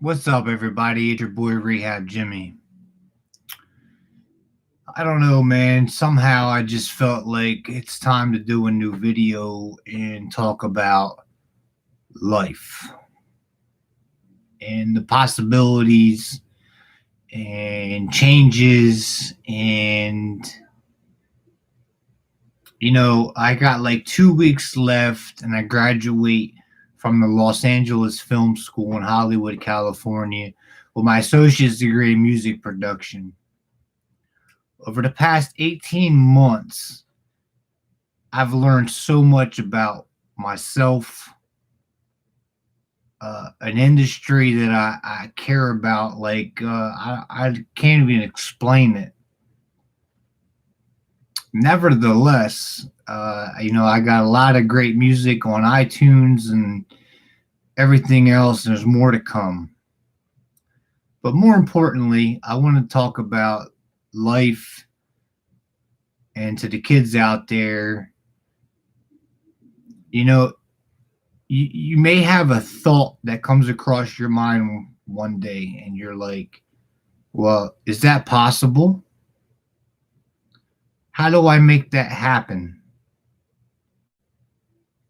What's up, everybody? It's your boy Rehab Jimmy. I don't know, man. Somehow I just felt like it's time to do a new video and talk about life and the possibilities and changes. I got like 2 weeks left and I graduate from the Los Angeles Film School in Hollywood, California, with my associate's degree in music production. Over the past 18 months, I've learned so much about myself, an industry that I care about. I can't even explain it. Nevertheless, I got a lot of great music on iTunes and everything else, and there's more to come. But more importantly, I want to talk about life and to the kids out there. You know, you may have a thought that comes across your mind one day and you're like, well, is that possible? How do I make that happen?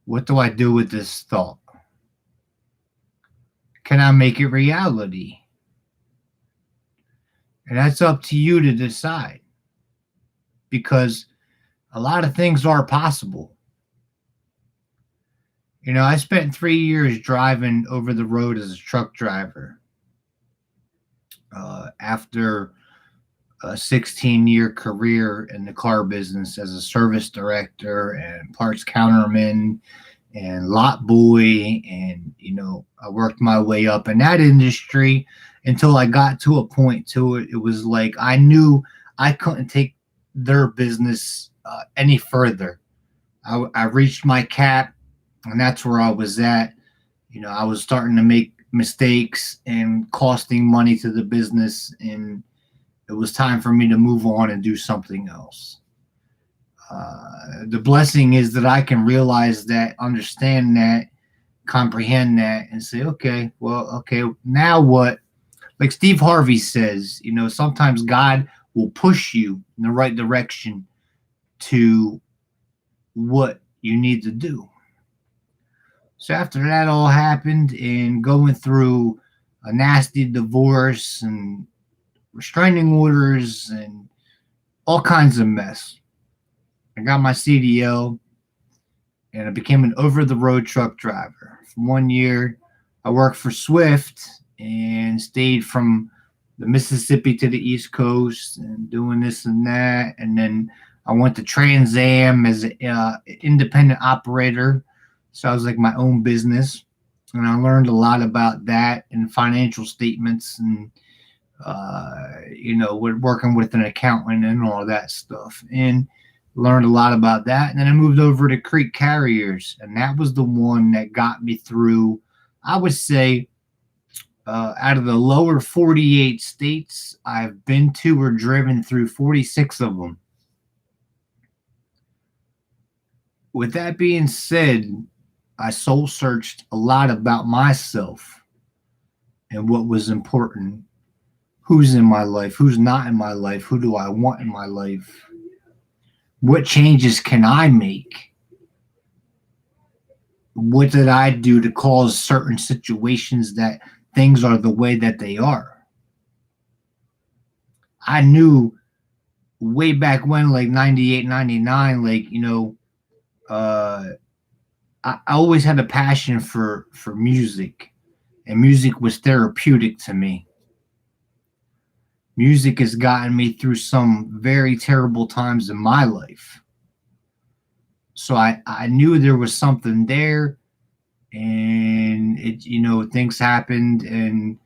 What do I do with this thought? Can I make it reality? And that's up to you to decide, because a lot of things are possible. I spent 3 years driving over the road as a truck driver. After a 16-year career in the car business as a service director and parts counterman and lot boy, and I worked my way up in that industry until I got to a point to it. It was like I knew I couldn't take their business any further. I reached my cap, and that's where I was at. I was starting to make mistakes and costing money to the business, and it was time for me to move on and do something else. The blessing is that I can realize that, understand that, comprehend that, and say, okay, well, okay, now what? Like Steve Harvey says, sometimes God will push you in the right direction to what you need to do. So after that all happened and going through a nasty divorce and restraining orders and all kinds of mess, I got my CDL and I became an over the road truck driver. For 1 year, I worked for Swift and stayed from the Mississippi to the East Coast and doing this and that. And then I went to Trans Am as an independent operator. So I was like my own business. And I learned a lot about that and financial statements and, working with an accountant and all that stuff. And learned a lot about that. And then I moved over to Creek Carriers. And that was the one that got me through, I would say, out of the lower 48 states I've been to or driven through 46 of them. With that being said, I soul searched a lot about myself and what was important. Who's in my life? Who's not in my life? Who do I want in my life? What changes can I make? What did I do to cause certain situations that things are the way that they are? I knew way back when, like 98, 99, I always had a passion for music, and music was therapeutic to me. Music has gotten me through some very terrible times in my life. So I knew there was something there, and things happened, and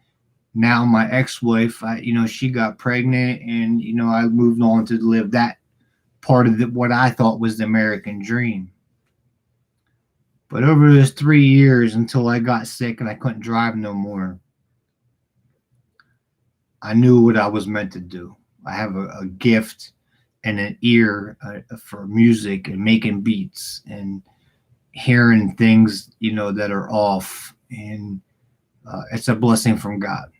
now my ex-wife, she got pregnant, and I moved on to live that part of what I thought was the American dream. But over those 3 years until I got sick and I couldn't drive no more, I knew what I was meant to do. I have a gift and an ear for music and making beats and hearing things, that are off. And It's a blessing from God.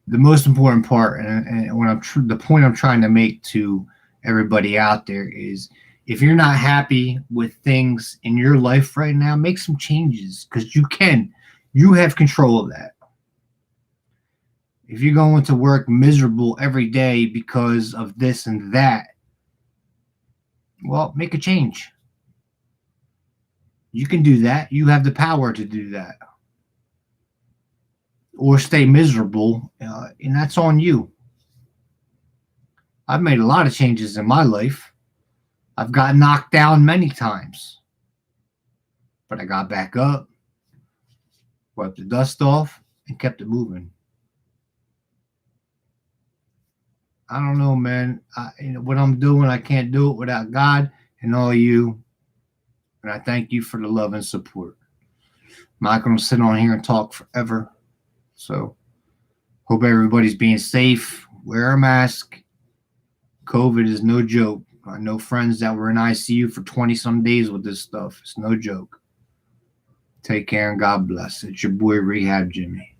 The most important part, and when the point I'm trying to make to everybody out there is, if you're not happy with things in your life right now, make some changes, because you can. You have control of that. If you're going to work miserable every day because of this and that, well, make a change. You can do that. You have the power to do that. Or stay miserable, and that's on you. I've made a lot of changes in my life. I've got knocked down many times, but I got back up, wiped the dust off, and kept it moving. I don't know, man. What I'm doing, I can't do it without God and all you. And I thank you for the love and support. I'm not going to sit on here and talk forever. So, hope everybody's being safe. Wear a mask. COVID is no joke. I know friends that were in ICU for 20 some days with this stuff. It's no joke. Take care and God bless. It's your boy Rehab Jimmy.